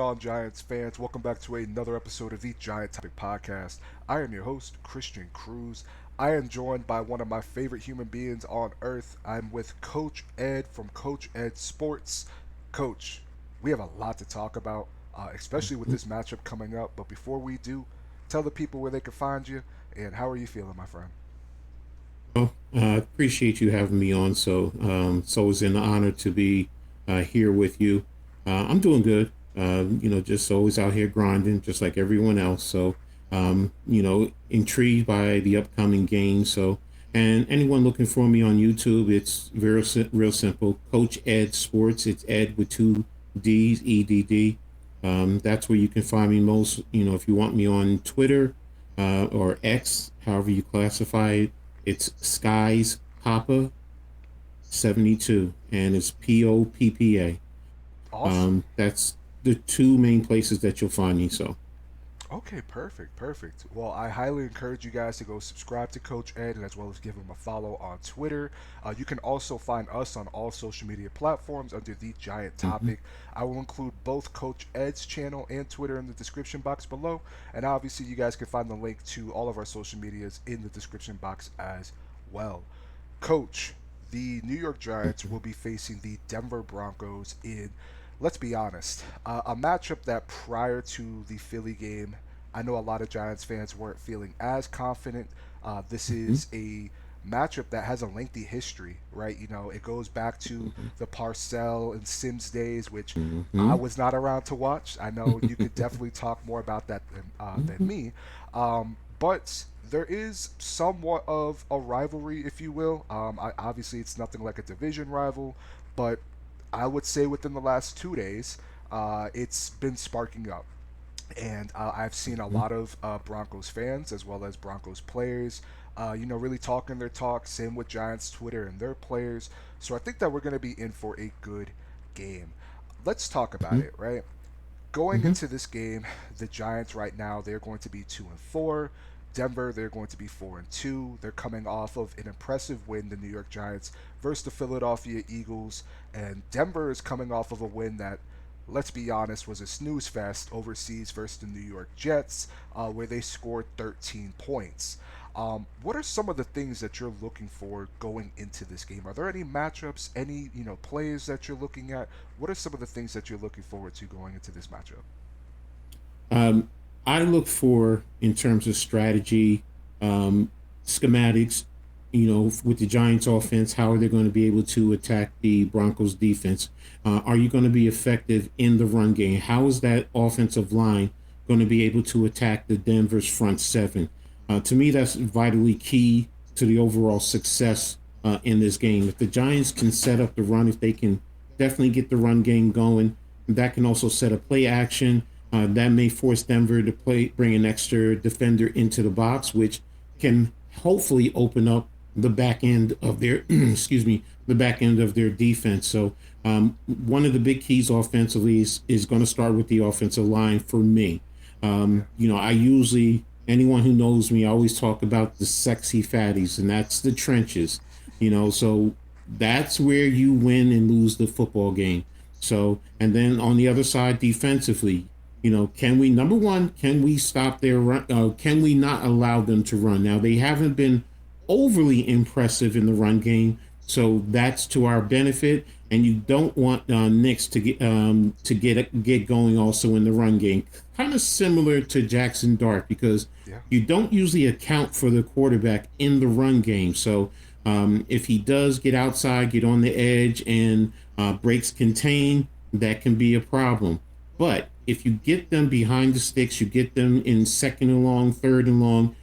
on, Giants fans? Welcome back to another episode of the Giant Topic Podcast. I am your host, Christian Cruz. I am joined by one of my favorite human beings on earth. I'm with Coach Edd from Coach Edd Sports. Coach, we have a lot to talk about, especially with this matchup coming up. But before we do, tell the people where they can find you and how are you feeling, my friend? Well, I appreciate you having me on. It's always an honor to be here with you. I'm doing good. Just always out here grinding, just like everyone else. Intrigued by the upcoming game. And anyone looking for me on YouTube, it's real simple. Coach Edd Sports. It's Ed with two D's, EDD. That's where you can find me most. If you want me on Twitter or X, however you classify it, it's Skies Papa 72, and it's POPPA. Awesome. That's the two main places that you'll find me. So, Okay, perfect, perfect. Well, I highly encourage you guys to go subscribe to Coach Ed and as well as give him a follow on Twitter. You can also find us on all social media platforms under the Giant mhm. Topic. I will include both Coach Ed's channel and Twitter in the description box below. And obviously, you guys can find the link to all of our social medias in the description box as well. Coach, the New York Giants will be facing the Denver Broncos in, let's be honest, a matchup that prior to the Philly game, I know a lot of Giants fans weren't feeling as confident. This Mhm. is a matchup that has a lengthy history, right? You know, it goes back to Mhm. the Parcell and Sims days, which I Mhm. was not around to watch. I know you could definitely talk more about that than Mhm. me. But there is somewhat of a rivalry, if you will. Obviously, it's nothing like a division rival, but I would say within the last 2 days, it's been sparking up. And I've seen a Mhm. lot of Broncos fans as well as Broncos players, really talking their talk. Same with Giants Twitter and their players. So I think that we're going to be in for a good game. Let's talk about Mhm. it, right? Going Mhm. into this game, the Giants right now they're going to be 2-4. Denver they're going to be 4-2. They're coming off of an impressive win, the New York Giants versus the Philadelphia Eagles, and Denver is coming off of a win that, let's be honest, was a snooze fest overseas versus the New York Jets, where they scored 13 points. What are some of the things that you're looking for going into this game? Are there any matchups, any plays that you're looking at? What are some of the things that you're looking forward to going into this matchup? Um, I look for, in terms of strategy, schematics, with the Giants offense, how are they going to be able to attack the Broncos defense? Are you going to be effective in the run game? How is that offensive line going to be able to attack the Denver's front seven? To me, that's vitally key to the overall success in this game. If the Giants can set up the run, if they can definitely get the run game going, that can also set a play action that may force Denver to bring an extra defender into the box, which can hopefully open up the back end of their excuse me, the back end of their defense. One of the big keys offensively is going to start with the offensive line for me. Yeah. I usually, anyone who knows me, I always talk about the sexy fatties, and that's the trenches. So that's where you win and lose the football game. And then on the other side, defensively, can we, number one, can we stop their run? Can we not allow them to run? Now, they haven't been overly impressive in the run game, so that's to our benefit. And you don't want Knicks to get going also in the run game, kind of similar to Jackson Dart, because Yeah. you don't usually account for the quarterback in the run game. If he does get outside, get on the edge, and breaks contain, that can be a problem. But if you get them behind the sticks, you get them in second and long, third and long,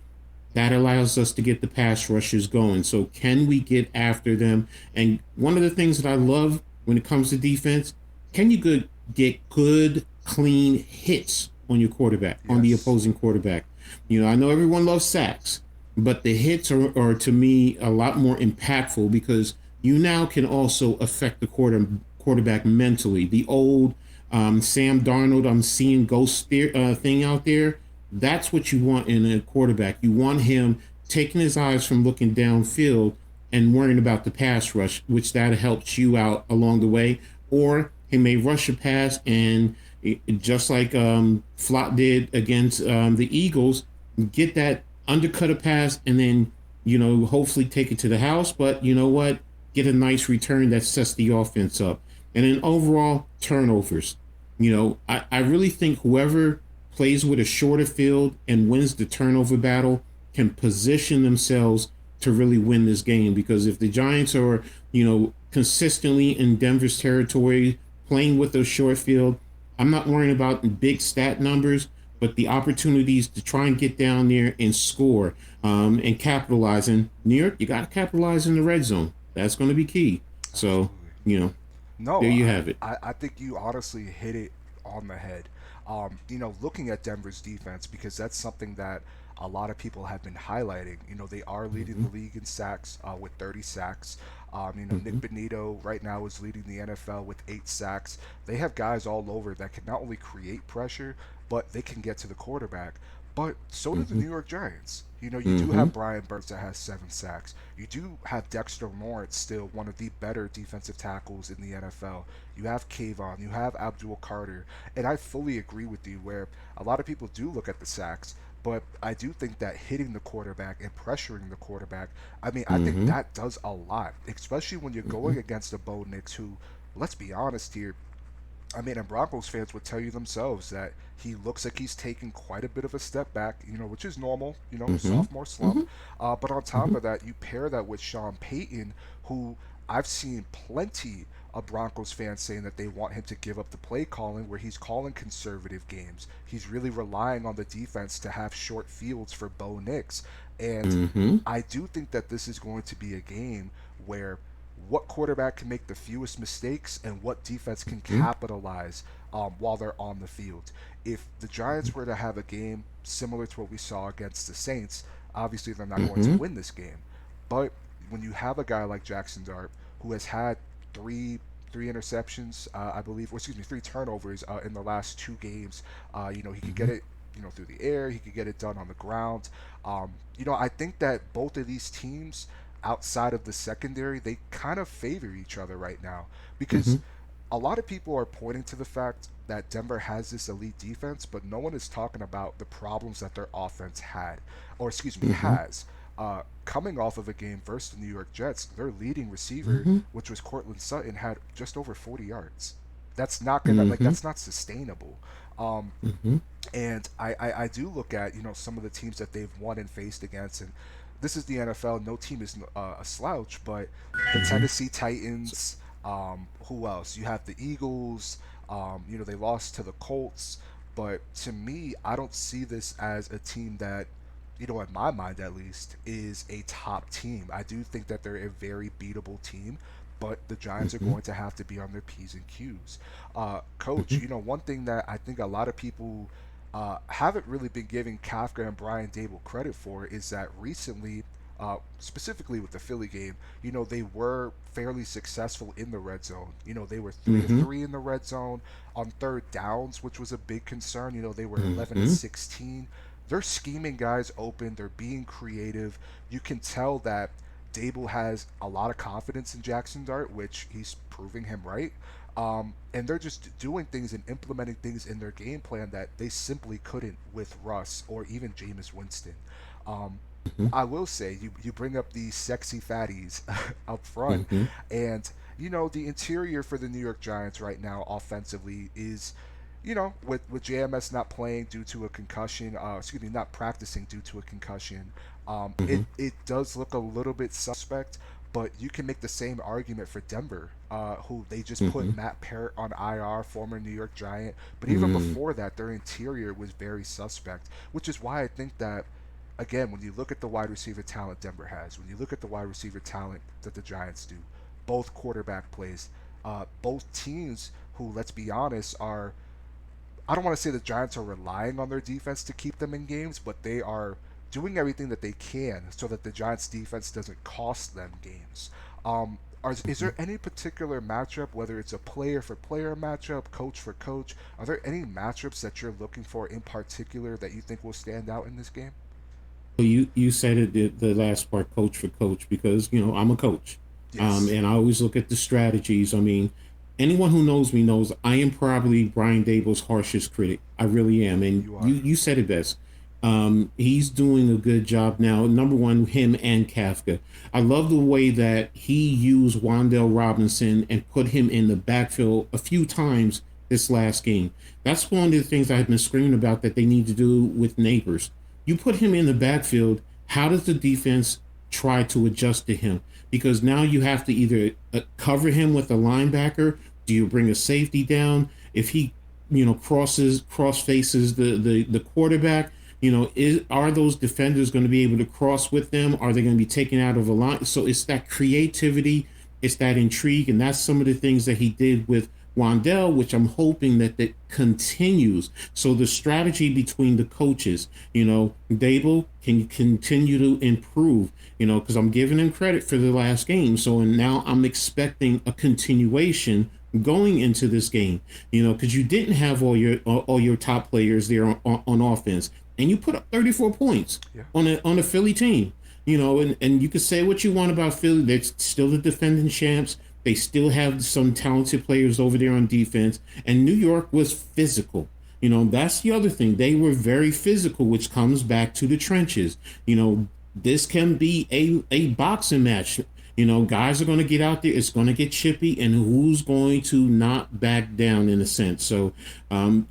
that allows us to get the pass rushers going. So can we get after them? And one of the things that I love when it comes to defense, can you get good, clean hits on your quarterback, on the Yes. opposing quarterback? I know everyone loves sacks, but the hits are to me a lot more impactful because you now can also affect the quarterback mentally. The old Sam Darnold, I'm seeing ghost thing out there. That's what you want in a quarterback. You want him taking his eyes from looking downfield and worrying about the pass rush, which that helps you out along the way. Or he may rush a pass and Just like Flott did against the Eagles, get that undercut a pass and then hopefully take it to the house. But you know what? Get a nice return that sets the offense up. And then overall turnovers. I really think whoever plays with a shorter field and wins the turnover battle can position themselves to really win this game. Because if the Giants are, consistently in Denver's territory playing with a short field, I'm not worrying about big stat numbers, but the opportunities to try and get down there and score and capitalize. In New York, you got to capitalize in the red zone. That's going to be key. So, Absolutely. you know, No, there you have it. I think you honestly hit it on the head. Looking at Denver's defense, because that's something that a lot of people have been highlighting. They are leading Mm-hmm, the league in sacks with 30 sacks. mm-hmm, Nick Benito right now is leading the NFL with 8 sacks. They have guys all over that can not only create pressure, but they can get to the quarterback. But so do the mm-hmm, New York Giants. You do mm-hmm, have Brian Burns that has 7 sacks. You do have Dexter Lawrence, still one of the better defensive tackles in the NFL. You have Kayvon, you have Abdul Carter, and I fully agree with you where a lot of people do look at the sacks, but I do think that hitting the quarterback and pressuring the quarterback, I think mm-hmm, that does a lot, especially when you're mm-hmm, going against a Bo Nix who, let's be honest here, and Broncos fans would tell you themselves that he looks like he's taking quite a bit of a step back, which is normal, mm-hmm, sophomore slump. mm-hmm, But on top of that, you pair that with Sean Payton, who I've seen plenty of Broncos fans saying that they want him to give up the play calling where he's calling conservative games. He's really relying on the defense to have short fields for Bo Nix. And mm-hmm, I do think that this is going to be a game where what quarterback can make the fewest mistakes and what defense can capitalize while they're on the field. If the Giants were to have a game similar to what we saw against the Saints, obviously they're not going to mm-hmm, win this game. But when you have a guy like Jackson Dart who has had three three interceptions, I believe, or excuse me, 3 turnovers in the last 2 games. He could get mm-hmm, it, through the air. He could get it done on the ground. I think that both of these teams, outside of the secondary, they kind of favor each other right now because mm-hmm, a lot of people are pointing to the fact that Denver has this elite defense, but no one is talking about the problems that their offense had, or excuse me, mm-hmm, has. Coming off of a game versus the New York Jets, their leading receiver, mm-hmm, which was Cortland Sutton, had just over 40 yards. That's not gonna mm-hmm, that's not sustainable. Um, mm-hmm, and I do look at some of the teams that they've won and faced against, and this is the NFL. No team is a slouch, but the mm-hmm. Tennessee Titans. Who else? You have the Eagles. They lost to the Colts, but to me, I don't see this as a team that, in my mind at least, is a top team. I do think that they're a very beatable team, but the Giants are Mm-hmm. going to have to be on their P's and Q's. Coach, Mm-hmm. one thing that I think a lot of people haven't really been giving Kafka and Brian Dable credit for is that recently, specifically with the Philly game, they were fairly successful in the red zone. They were three of Mm-hmm. three in the red zone on third downs, which was a big concern. They were 11 and Mm-hmm. 16. They're scheming guys open. They're being creative. You can tell that Dable has a lot of confidence in Jackson Dart, which he's proving him right. And they're just doing things and implementing things in their game plan that they simply couldn't with Russ or even Jameis Winston. Um, Mm-hmm. I will say you bring up these sexy fatties up front, Mm-hmm. and the interior for the New York Giants right now offensively is, with JMS not playing due to a concussion, excuse me, not practicing due to a concussion, Mm-hmm. it does look a little bit suspect. But you can make the same argument for Denver, who they just put Mm-hmm. Matt Parrott on IR, former New York Giant. But even Mm-hmm. before that, their interior was very suspect, which is why I think that, again, when you look at the wide receiver talent Denver has, when you look at the wide receiver talent that the Giants do, both quarterback plays, both teams who, let's be honest, are, I don't want to say the Giants are relying on their defense to keep them in games, but they are doing everything that they can so that the Giants' defense doesn't cost them games. Is there any particular matchup, whether it's a player for player matchup, coach for coach, are there any matchups that you're looking for in particular that you think will stand out in this game? Well, you said it the last part, coach for coach, because I'm a coach, Yes. and I always look at the strategies. I mean, anyone who knows me knows I am probably Brian Dable's harshest critic. I really am, and You are. you said it best. He's doing a good job now. Number one, him and Kafka. I love the way that he used Wandell Robinson and put him in the backfield a few times this last game. That's one of the things I've been screaming about that they need to do with Neighbors. You put him in the backfield. How does the defense try to adjust to him? Because now you have to either cover him with a linebacker. Do you bring a safety down? If he, cross faces the quarterback, are those defenders going to be able to cross with them? Are they going to be taken out of a line? So it's that creativity, it's that intrigue, and that's some of the things that he did with Wandell, which I'm hoping that continues. So the strategy between the coaches, Dable can continue to improve, because I'm giving him credit for the last game. So and now I'm expecting a continuation going into this game, because you didn't have all your top players there on offense, and you put up 34 points Yeah. on a Philly team. And you can say what you want about Philly. They're still the defending champs. They still have some talented players over there on defense. And New York was physical. That's the other thing. They were very physical, which comes back to the trenches. This can be a boxing match. Guys are going to get out there. It's going to get chippy, and who's going to not back down in a sense. So, when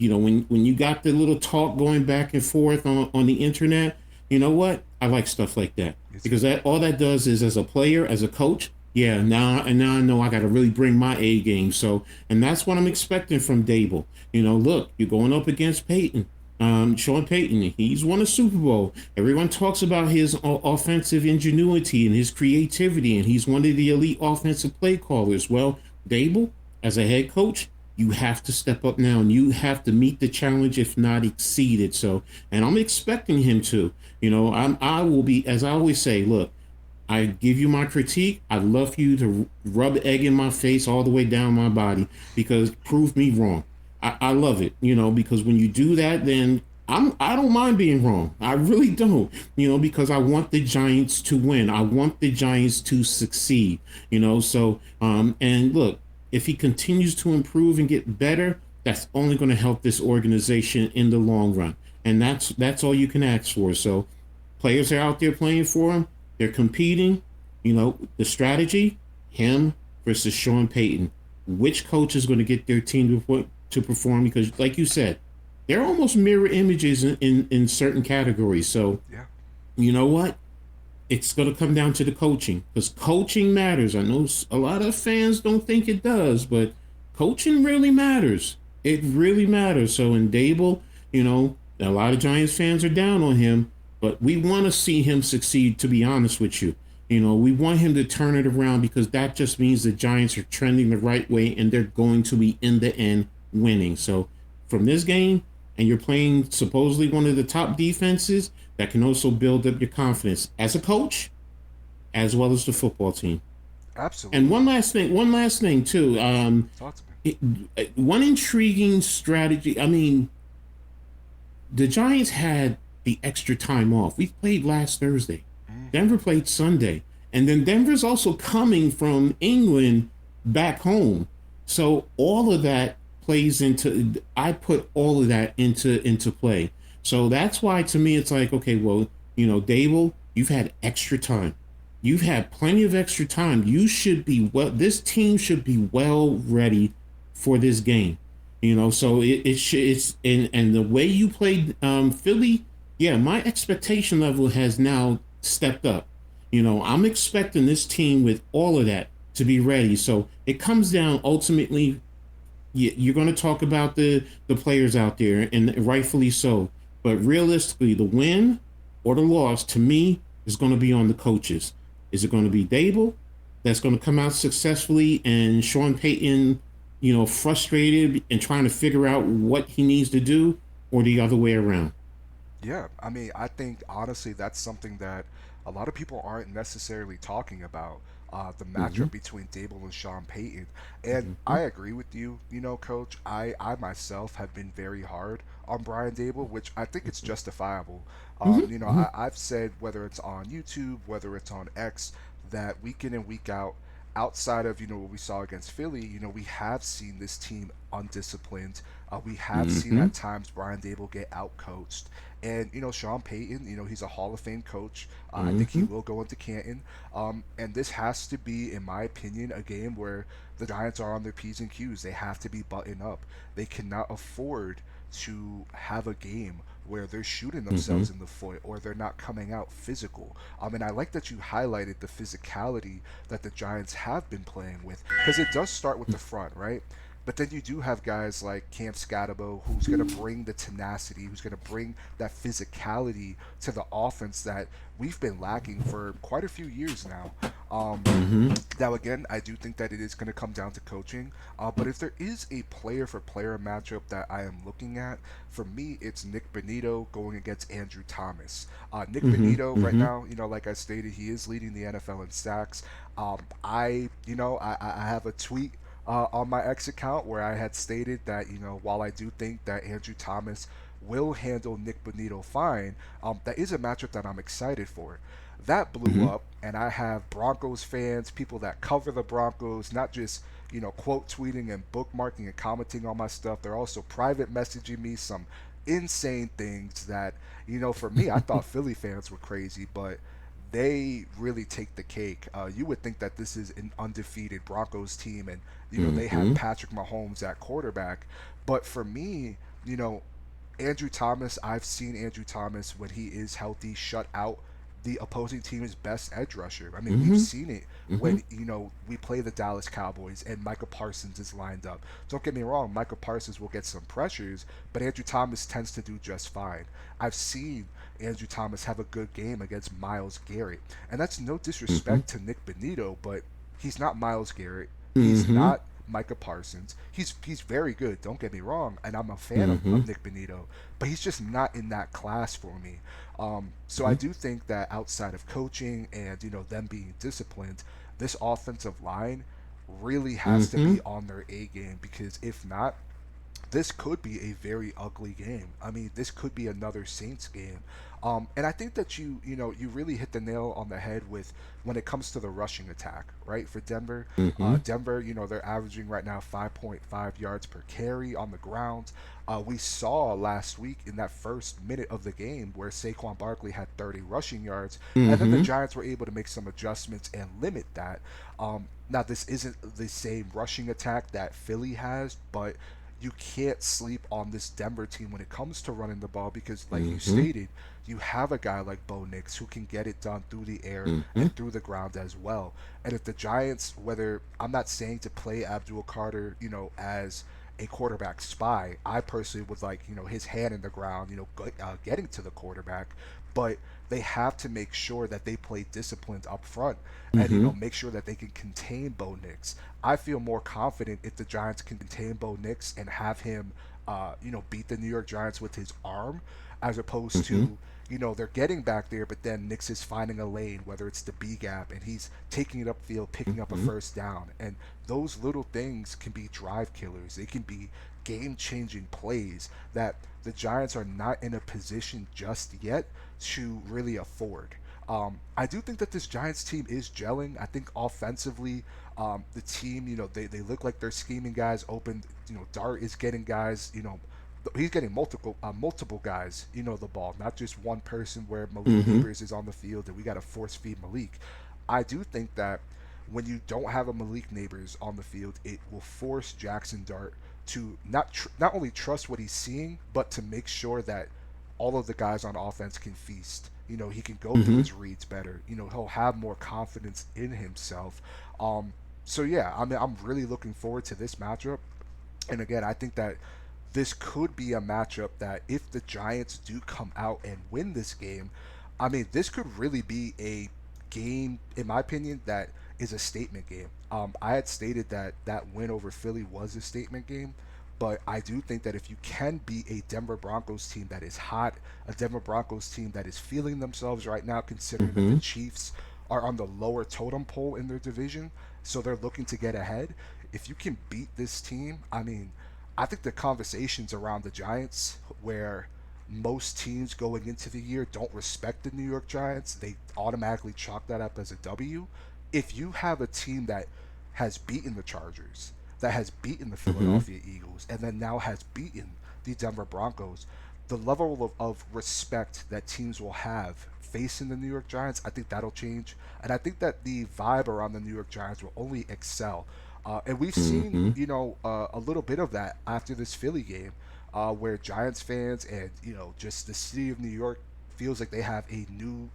you got the little talk going back and forth on the internet, you know what? I like stuff like that It's because that all that does is, as a player, as a coach, yeah. Now I know I got to really bring my A game. So, and that's what I'm expecting from Dable. Look, you're going up against Peyton. Sean Payton, he's won a Super Bowl. Everyone talks about his offensive ingenuity and his creativity, and he's one of the elite offensive play callers. Well, Dable, as a head coach, you have to step up now and you have to meet the challenge, if not exceed it. So, and I'm expecting him to. I will be, as I always say, look, I give you my critique. I'd love for you to rub egg in my face all the way down my body because prove me wrong. I love it, because when you do that, then I don't mind being wrong. I really don't, because I want the Giants to win. I want the Giants to succeed, So and look, if he continues to improve and get better, that's only going to help this organization in the long run, and that's all you can ask for. So players are out there playing for him. They're competing. The strategy: him versus Sean Payton. Which coach is going to get their team to perform? Because, like you said, they're almost mirror images in certain categories. So, Yeah. you know what? It's going to come down to the coaching because coaching matters. I know a lot of fans don't think it does, but coaching really matters. It really matters. So, in Dable, a lot of Giants fans are down on him, but we want to see him succeed, to be honest with you. We want him to turn it around because that just means the Giants are trending the right way and they're going to be, in the end, winning. So, from this game, and you're playing supposedly one of the top defenses, that can also build up your confidence as a coach as well as the football team. And Absolutely. one last thing too. Talk to me. One intriguing strategy. I mean, the Giants had the extra time off. We played last Thursday. Hmm. Denver played Sunday. And then Denver's also coming from England back home. So all of that plays into I put all of that into play. So that's why to me it's like, okay, well, Dable, you've had extra time. You've had plenty of extra time. You should be this team should be well ready for this game. So it should it's and the way you played Philly, yeah, my expectation level has now stepped up. I'm expecting this team with all of that to be ready. So it comes down ultimately. You're going to talk about the players out there, and rightfully so. But realistically, the win or the loss to me is going to be on the coaches. Is it going to be Dable that's going to come out successfully, and Sean Payton, frustrated and trying to figure out what he needs to do, or the other way around? Yeah, I mean, I think honestly that's something that a lot of people aren't necessarily talking about. The Mm-hmm. matchup between Dable and Sean Payton, and Mm-hmm. I agree with you. Coach, I myself have been very hard on Brian Dable, which I think it's justifiable. Mm-hmm. I've said whether it's on YouTube, whether it's on X, that week in and week out, outside of what we saw against Philly, we have seen this team undisciplined. We have seen Mm-hmm. at times Brian Dable get outcoached, and Sean Payton, he's a Hall of Fame coach. I think he Mm-hmm. will go into Canton, and this has to be, in my opinion, a game where the Giants are on their p's and q's. They have to be buttoned up. They cannot afford to have a game where they're shooting Mm-hmm. themselves in the foot or they're not coming out physical. And I like that you highlighted the physicality that the Giants have been playing with because it does start with the front, right? But then you do have guys like Cam Scatabo who's going to bring the tenacity, who's going to bring that physicality to the offense that we've been lacking for quite a few years now. Um, Mm-hmm. Now, again, I do think that it is going to come down to coaching. But if there is a player for player matchup that I am looking at, for me, it's Nick Benito going against Andrew Thomas. Nick Mm-hmm. Benito, right Mm-hmm. now, like I stated, he is leading the NFL in sacks. I have a tweet on my X account where I had stated that, while I do think that Andrew Thomas will handle Nick Benito fine, that is a matchup that I'm excited for. That blew Mm-hmm. up, and I have Broncos fans, people that cover the Broncos, not just quote tweeting and bookmarking and commenting on my stuff. They're also private messaging me some insane things that for me, I thought Philly fans were crazy, but they really take the cake. You would think that this is an undefeated Broncos team, and they have Mm-hmm. Patrick Mahomes at quarterback. But for me, you know, Andrew Thomas, I've seen Andrew Thomas when he is healthy shut out the opposing team's best edge rusher. I mean, we've Mm-hmm. seen it Mm-hmm. when we play the Dallas Cowboys and Michael Parsons is lined up. Don't get me wrong, Michael Parsons will get some pressures, but Andrew Thomas tends to do just fine. I've seen Andrew Thomas have a good game against Miles Garrett, and that's no Mm-hmm. disrespect to Nick Benito, but he's not Miles Garrett. He's Mm-hmm. not Micah Parsons. He's very good. Don't get me wrong, and I'm a fan Mm-hmm. of Nick Benito, but he's just not in that class for me. So I Mm-hmm. do think that outside of coaching and them being disciplined, this offensive line really has to Mm-hmm. be on their A game because if not, this could be a very ugly game. I mean, this could be another Saints game. And I think that you really hit the nail on the head with when it comes to the rushing attack, right? For Denver, Mm-hmm. Denver, they're averaging right now 5.5 yards per carry on the ground. We saw last week in that first minute of the game where Saquon Barkley had 30 rushing yards, and then the Mm-hmm. Giants were able to make some adjustments and limit that. Now, this isn't the same rushing attack that Philly has, but you can't sleep on this Denver team when it comes to running the ball because, like you Mm-hmm. stated, you have a guy like Bo Nix who can get it done through the air Mm-hmm. and through the ground as well. And if the Giants, whether I'm not saying to play Abdul Carter, as a quarterback spy, I personally would like, his hand in the ground, getting to the quarterback, but they have to make sure that they play disciplined up front and Mm-hmm. make sure that they can contain Bo Nix. I feel more confident if the Giants can contain Bo Nix and have him, beat the New York Giants with his arm, as opposed Mm-hmm. to they're getting back there, but then Nix is finding a lane, whether it's the B gap, and he's taking it upfield, picking up a Mm-hmm. first down, and those little things can be drive killers. They can be game-changing plays that the Giants are not in a position just yet to really afford. I do think that this Giants team is gelling. I think offensively, the team, they look like they're scheming guys open. Dart is getting guys, he's getting multiple guys, the ball, not just one person where Malik Mm-hmm. Neighbors is on the field and we got to force feed Malik. I do think that when you don't have a Malik Neighbors on the field, it will force Jackson Dart to not only trust what he's seeing, but to make sure that all of the guys on offense can feast. He can go through Mm-hmm. his reads better. He'll have more confidence in himself. Um, so yeah, I mean, I'm really looking forward to this matchup. And again, I think that this could be a matchup that if the Giants do come out and win this game, I mean, this could really be a game, in my opinion, that is a statement game. I had stated that that win over Philly was a statement game, but I do think that if you can beat a Denver Broncos team that is hot, a Denver Broncos team that is feeling themselves right now, considering that the Mm-hmm. Chiefs are on the lower totem pole in their division, so they're looking to get ahead. If you can beat this team, I mean, I think the conversations around the Giants, where most teams going into the year don't respect the New York Giants, they automatically chalk that up as a W. If you have a team that has beaten the Chargers, that has beaten the Mm-hmm. Philadelphia Eagles, and then now has beaten the Denver Broncos, the level of respect that teams will have facing the New York Giants, I think that'll change. And I think that the vibe around the New York Giants will only excel. And we've seen, Mm-hmm. a little bit of that after this Philly game, where Giants fans and just the city of New York feels like they have a new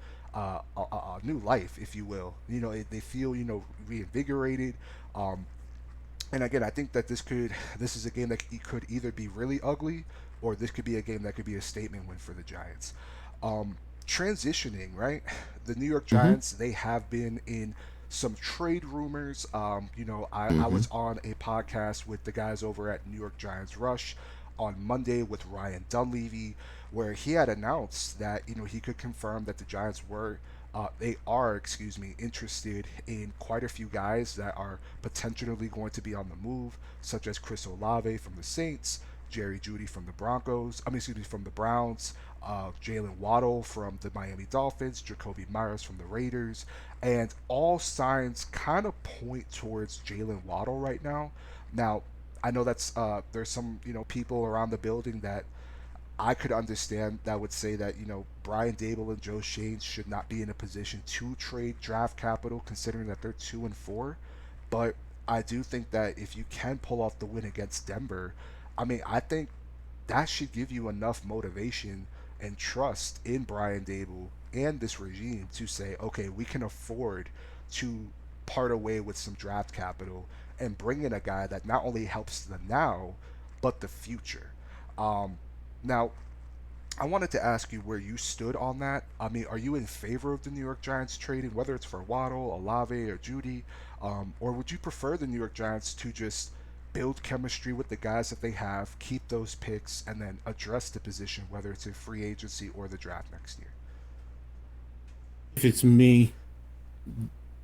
life, if you will. They feel reinvigorated. Um, and again, I think that this is a game that could either be really ugly, or this could be a game that could be a statement win for the Giants. Um, Transitioning, right? The New York Mm-hmm. Giants, they have been in some trade rumors. I Mm-hmm. was on a podcast with the guys over at New York Giants Rush on Monday with Ryan Dunleavy, where he had announced that he could confirm that the Giants they are, excuse me, interested in quite a few guys that are potentially going to be on the move, such as Chris Olave from the Saints, Jerry Jeudy from the Broncos, I mean, excuse me, from the Browns, Jalen Waddle from the Miami Dolphins, Jacoby Myers from the Raiders, and all signs kind of point towards Jalen Waddle right now. Now, I know that's there's some people around the building that I could understand that would say that Brian Dable and Joe Shane should not be in a position to trade draft capital, considering that they're 2-4. But I do think that if you can pull off the win against Denver, I mean, I think that should give you enough motivation and trust in Brian Dable and this regime to say, okay, we can afford to part away with some draft capital and bring in a guy that not only helps the now, but the future. Um, Now, I wanted to ask you where you stood on that. I mean, are you in favor of the New York Giants trading, whether it's for Waddle, Olave, or Judy, or would you prefer the New York Giants to just build chemistry with the guys that they have, keep those picks, and then address the position, whether it's in free agency or the draft next year? If it's me,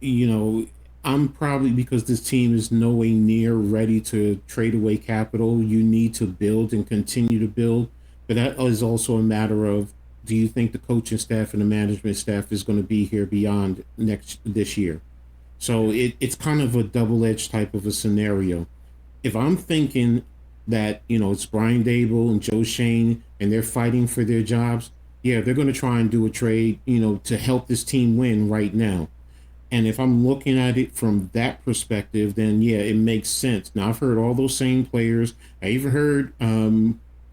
you know, I'm probably, because this team is nowhere near ready to trade away capital. You need to build and continue to build. But that is also a matter of, do you think the coaching staff and the management staff is going to be here beyond next this year? So Yeah. it's kind of a double edged type of a scenario. If I'm thinking that, it's Brian Dable and Joe Shane and they're fighting for their jobs, yeah, they're going to try and do a trade, to help this team win right now. And if I'm looking at it from that perspective, then yeah, it makes sense. Now I've heard all those same players. I even heard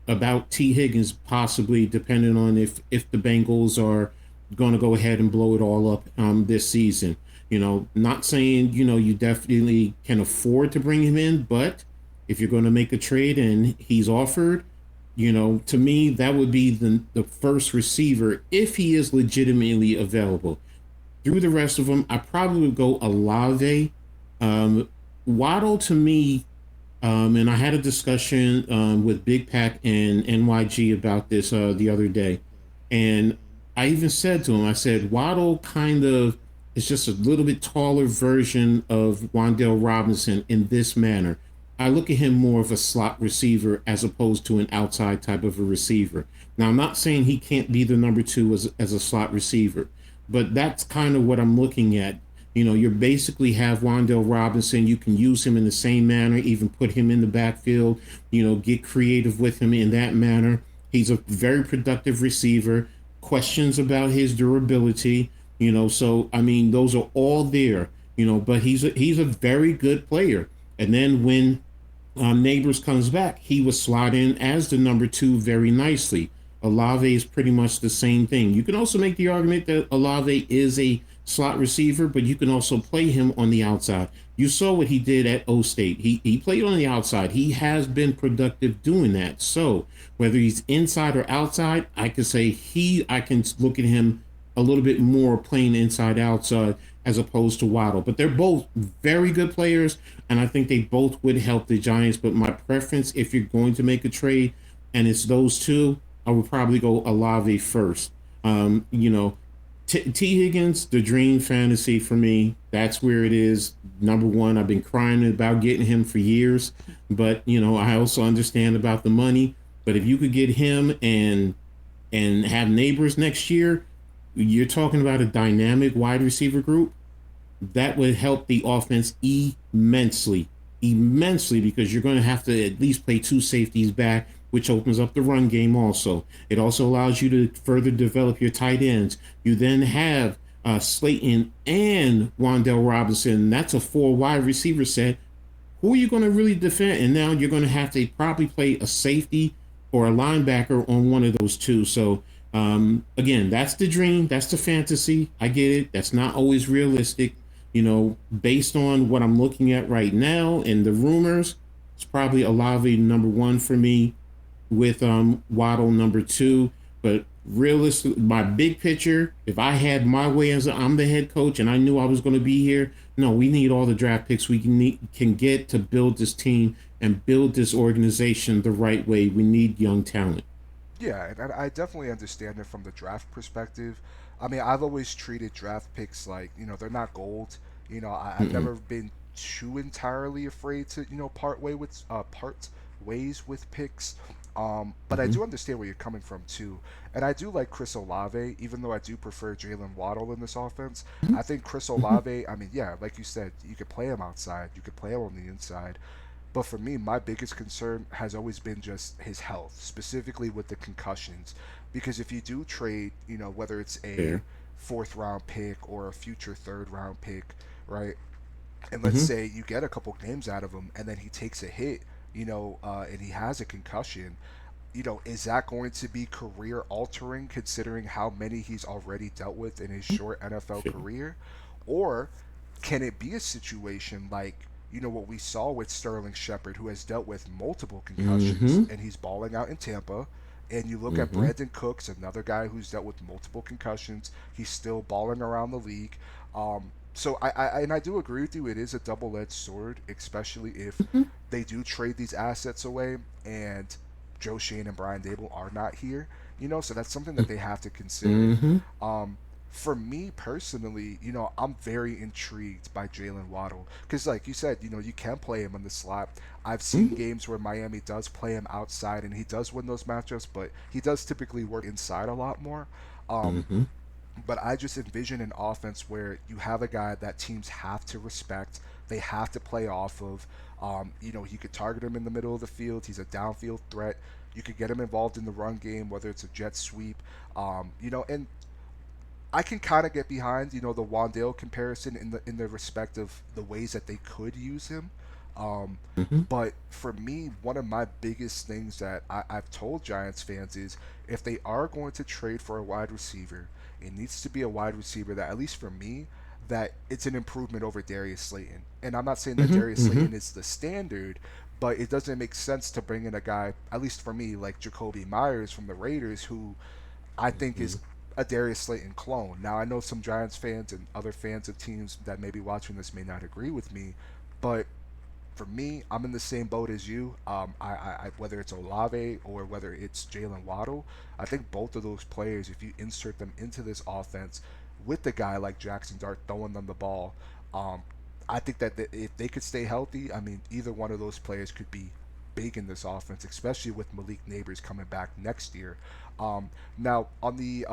about T. Higgins possibly, depending on if the Bengals are going to go ahead and blow it all up this season. Not saying you definitely can afford to bring him in, but if you're going to make a trade and he's offered, to me that would be the first receiver if he is legitimately available. Through the rest of them, I probably would go Olave. Um, Waddle to me, and I had a discussion with Big Pac and NYG about this the other day. And I even said to him, I said, Waddle kind of is just a little bit taller version of Wandale Robinson in this manner. I look at him more of a slot receiver as opposed to an outside type of a receiver. Now, I'm not saying he can't be the number two as a slot receiver, but that's kind of what I'm looking at. You basically have Wandale Robinson. You can use him in the same manner, even put him in the backfield, get creative with him in that manner. He's a very productive receiver. Questions about his durability, so I mean, those are all there, but he's a very good player. And then when Neighbors comes back, he was slot in as the number two very nicely. Olave is pretty much the same thing. You can also make the argument that Olave is a slot receiver, but you can also play him on the outside. You saw what he did at O State. He played on the outside. He has been productive doing that. So whether he's inside or outside, I can look at him a little bit more playing inside outside as opposed to Waddle. But they're both very good players, and I think they both would help the Giants. But my preference, if you're going to make a trade and it's those two, I would probably go Olave first. T. Higgins, the dream fantasy for me. That's where it is. Number one, I've been crying about getting him for years, but I also understand about the money. But if you could get him and have Neighbors next year, you're talking about a dynamic wide receiver group. that would help the offense immensely, immensely, because you're going to have to at least play two safeties back, which opens up the run game also. It also allows you to further develop your tight ends. You then have Slayton and Wandell Robinson. That's a four wide receiver set. Who are you going to really defend? And now you're going to have to probably play a safety or a linebacker on one of those two. So again, that's the dream. That's the fantasy. I get it. That's not always realistic. Based on what I'm looking at right now and the rumors, it's probably Olave number one for me with Waddle number two. But realistic, my big picture, if I had my way as I'm the head coach and I knew I was going to be here, no, we need all the draft picks we can get to build this team and build this organization the right way. We need young talent. Yeah, and I definitely understand it from the draft perspective. I mean, I've always treated draft picks like, they're not gold. I've Mm-mm. never been too entirely afraid to, part ways with picks. But I Mm-hmm. do understand where you're coming from too, and I do like Chris Olave, even though I do prefer Jalen Waddle in this offense. I think Chris Mm-hmm. Olave. I mean, yeah, like you said, you could play him outside, you could play him on the inside. But for me, my biggest concern has always been just his health, specifically with the concussions. Because if you do trade, whether it's a Fair. fourth round pick or a future third round pick, right? And let's Mm-hmm. say you get a couple games out of him and then he takes a hit, and he has a concussion, is that going to be career altering considering how many he's already dealt with in his short NFL Fair. career? Or can it be a situation like, what we saw with Sterling Shepard, who has dealt with multiple concussions Mm-hmm. and he's balling out in Tampa? And you look at Mm-hmm. Brandon Cooks, another guy who's dealt with multiple concussions. He's still balling around the league. So I do agree with you. It is a double-edged sword, especially if they do trade these assets away and Joe Shane and Brian Dable are not here. So that's something that they have to consider. Mm-hmm. Um, for me personally, I'm very intrigued by Jalen Waddle because, like you said, you can play him in the slot. I've seen games where Miami does play him outside and he does win those matchups, but he does typically work inside a lot more. Um, Mm-hmm. but I just envision an offense where you have a guy that teams have to respect, they have to play off of. You could target him in the middle of the field. He's a downfield threat. You could get him involved in the run game, whether it's a jet sweep. And I can kind of get behind, the Wandale comparison in the respect of the ways that they could use him. Um, Mm-hmm. but for me, one of my biggest things that I've told Giants fans is if they are going to trade for a wide receiver, it needs to be a wide receiver that, at least for me, that it's an improvement over Darius Slayton. And I'm not saying that Mm-hmm. Darius Mm-hmm. Slayton is the standard, but it doesn't make sense to bring in a guy, at least for me, like Jacoby Myers from the Raiders, who I think is a Darius Slayton clone. Now I know some Giants fans and other fans of teams that may be watching this may not agree with me, but for me, I'm in the same boat as you. Whether it's Olave or whether it's Jalen Waddle, I think both of those players, if you insert them into this offense with the guy like Jackson Dart throwing them the ball, um, I think that if they could stay healthy, I mean, either one of those players could be big in this offense, especially with Malik Neighbors coming back next year. Now, on the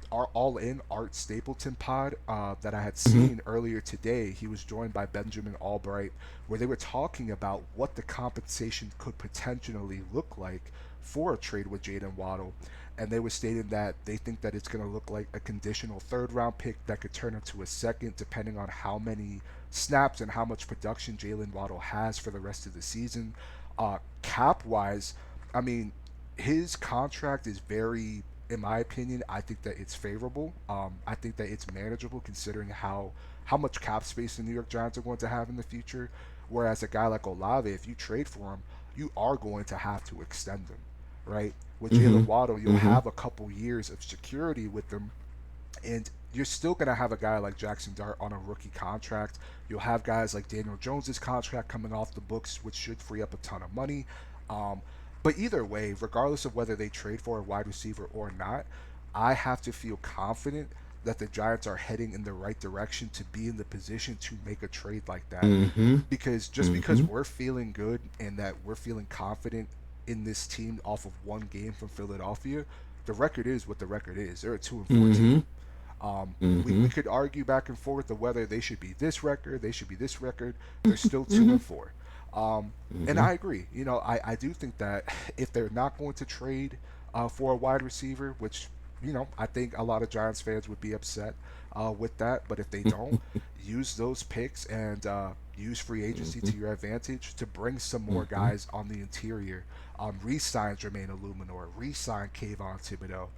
our All In Art Stapleton pod that I had Mm-hmm. seen earlier today, he was joined by Benjamin Albright, where they were talking about what the compensation could potentially look like for a trade with Jaden Waddle. And they were stating that they think that it's going to look like a conditional third round pick that could turn into a second, depending on how many snaps and how much production Jalen Waddle has for the rest of the season. Cap wise, I mean, his contract is very, in my opinion, I think that it's favorable. I think that it's manageable considering how much cap space the New York Giants are going to have in the future. Whereas a guy like Olave, if you trade for him, you are going to have to extend him, right? With Mm-hmm. Jalen Waddle, you'll Mm-hmm. have a couple years of security with him, and you're still going to have a guy like Jackson Dart on a rookie contract. You'll have guys like Daniel Jones's contract coming off the books, which should free up a ton of money. Um, but either way, regardless of whether they trade for a wide receiver or not, I have to feel confident that the Giants are heading in the right direction to be in the position to make a trade like that. Mm-hmm. Because just because Mm-hmm. we're feeling good and that we're feeling confident in this team off of one game from Philadelphia, the record is what the record is. They're a 2-4 Mm-hmm. team. We Mm-hmm. could argue back and forth of whether they should be this record, they should be this record. They're still two Mm-hmm. and four. Um, and Mm-hmm. I agree. I do think that if they're not going to trade for a wide receiver, which I think a lot of Giants fans would be upset with that. But if they don't, use those picks and use free agency Mm-hmm. to your advantage to bring some more Mm-hmm. guys on the interior. Re-sign Jermaine Illuminor, re-sign Kayvon Thibodeau.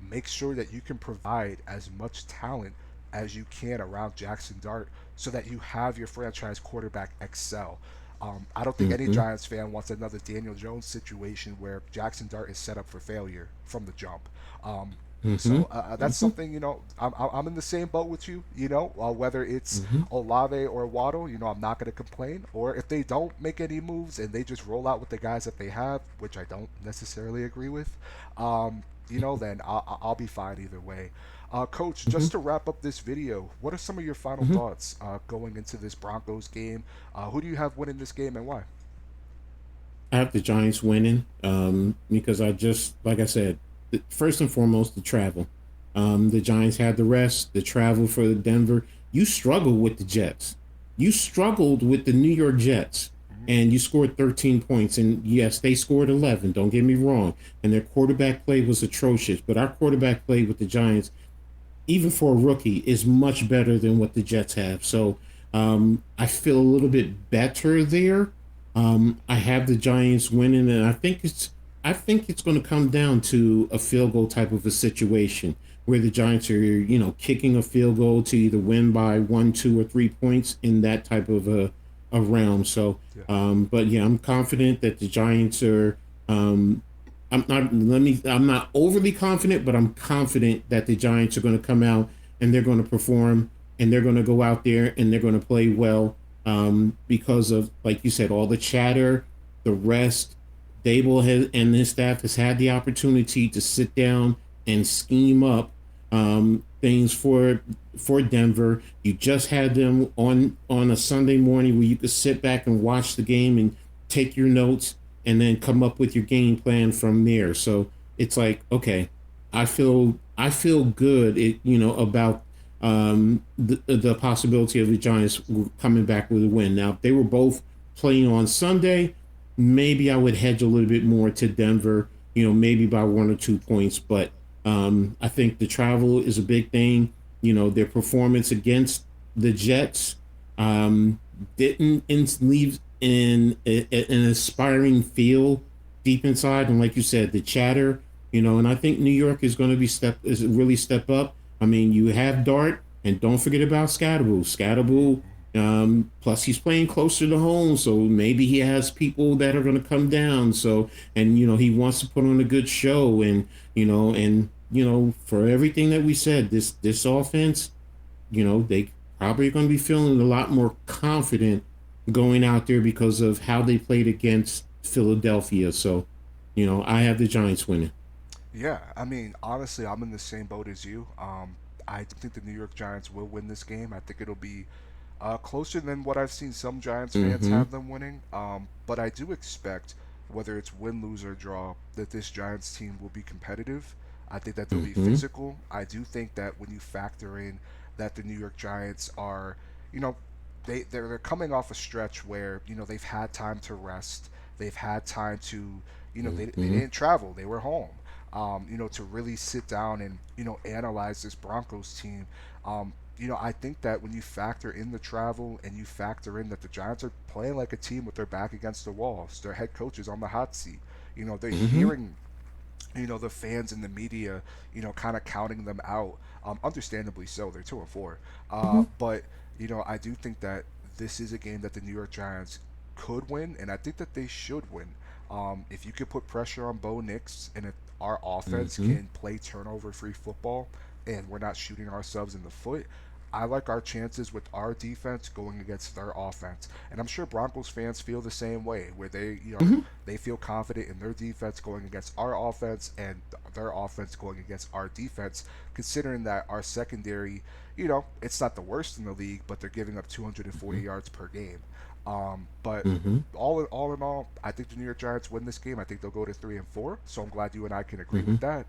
Make sure that you can provide as much talent as you can around Jackson Dart so that you have your franchise quarterback excel. I don't think any Mm-hmm. Giants fan wants another Daniel Jones situation where Jackson Dart is set up for failure from the jump. Um, Mm-hmm. so that's something I'm in the same boat with you. Whether it's Mm-hmm. Olave or Waddle, I'm not going to complain. Or if they don't make any moves and they just roll out with the guys that they have, which I don't necessarily agree with, then I'll be fine either way. Coach, Mm-hmm. just to wrap up this video, what are some of your final Mm-hmm. thoughts going into this Broncos game? Who do you have winning this game and why? I have the Giants winning because I just, like I said, first and foremost, the travel. The Giants had the rest, the travel for Denver. You struggled with the Jets. You struggled with the New York Jets, Mhm. and you scored 13 points. And yes, they scored 11. Don't get me wrong. And their quarterback play was atrocious. But our quarterback play with the Giants, even for a rookie, is much better than what the Jets have. So I feel a little bit better there. I have the Giants winning, and I think it's going to come down to a field goal type of a situation where the Giants are, kicking a field goal to either win by 1, 2, or 3 points in that type of a realm. So, Yeah. but yeah, I'm confident that the Giants are. I'm not. Let me. I'm not overly confident, but I'm confident that the Giants are going to come out and they're going to perform and they're going to go out there and they're going to play well because of, like you said, all the chatter, the rest. Dable has, and his staff has had the opportunity to sit down and scheme up things for Denver. You just had them on a Sunday morning where you could sit back and watch the game and take your notes and then come up with your game plan from there. So it's like, okay, I feel good, about the possibility of the Giants coming back with a win. Now, if they were both playing on Sunday, maybe I would hedge a little bit more to Denver, maybe by 1 or 2 points. But I think the travel is a big thing. Their performance against the Jets um, didn't leave in an aspiring feel deep inside. And like you said, the chatter, and I think New York is going to is really step up. I mean, you have Dart, and don't forget about Scatterbull. Scatterbull, plus he's playing closer to home, so maybe he has people that are going to come down. So, and he wants to put on a good show, for everything that we said, this offense, they probably are going to be feeling a lot more confident going out there because of how they played against Philadelphia. So, I have the Giants winning. Yeah, I mean, honestly, I'm in the same boat as you. I think the New York Giants will win this game. I think it'll be closer than what I've seen some Giants fans Mm-hmm. have them winning. But I do expect, whether it's win, lose, or draw, that this Giants team will be competitive. I think that they'll be Mm-hmm. physical. I do think that when you factor in that the New York Giants are, you know, they're coming off a stretch where they've had time to rest. They've had time to, they Mm-hmm. didn't travel. They were home. To really sit down and analyze this Broncos team. I think that when you factor in the travel and you factor in that the Giants are playing like a team with their back against the walls, their head coach is on the hot seat. They're Mm-hmm. hearing the fans and the media, kind of counting them out. Understandably so. They're 2-4. Mm-hmm. But I do think that this is a game that the New York Giants could win, and I think that they should win. If you could put pressure on Bo Nix, and if our offense Mm-hmm. can play turnover-free football, and we're not shooting ourselves in the foot, I like our chances with our defense going against their offense. And I'm sure Broncos fans feel the same way, where they feel confident in their defense going against our offense and their offense going against our defense, considering that our secondary, it's not the worst in the league, but they're giving up 240 Mm-hmm. yards per game. But Mm-hmm. all in all, I think the New York Giants win this game. I think they'll go to 3-4. So I'm glad you and I can agree Mm-hmm. with that.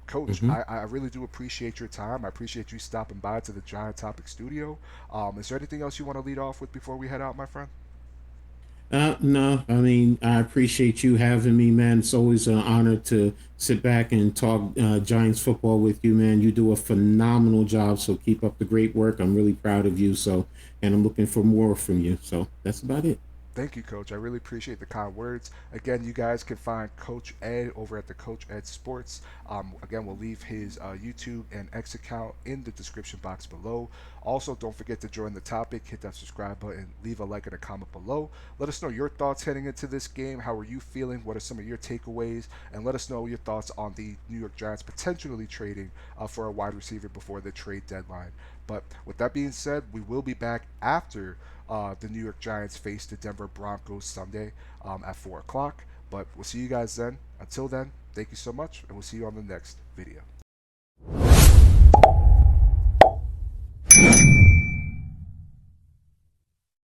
Coach, Mm-hmm. I really do appreciate your time. I appreciate you stopping by to the Giant Topic Studio. Is there anything else you want to lead off with before we head out, my friend? No, I mean, I appreciate you having me, man. It's always an honor to sit back and talk Giants football with you, man. You do a phenomenal job, so keep up the great work. I'm really proud of you. So, and I'm looking for more from you. So that's about it. Thank you, Coach. I really appreciate the kind words. Again, you guys can find Coach Ed over at the Coach Edd Sports. Again, we'll leave his YouTube and X account in the description box below. Also, don't forget to join the topic, hit that subscribe button, leave a like and a comment below. Let us know your thoughts heading into this game. How are you feeling? What are some of your takeaways? And let us know your thoughts on the New York Giants potentially trading for a wide receiver before the trade deadline. But with that being said, we will be back after the New York Giants face the Denver Broncos Sunday at 4 o'clock. But we'll see you guys then. Until then, thank you so much, and we'll see you on the next video.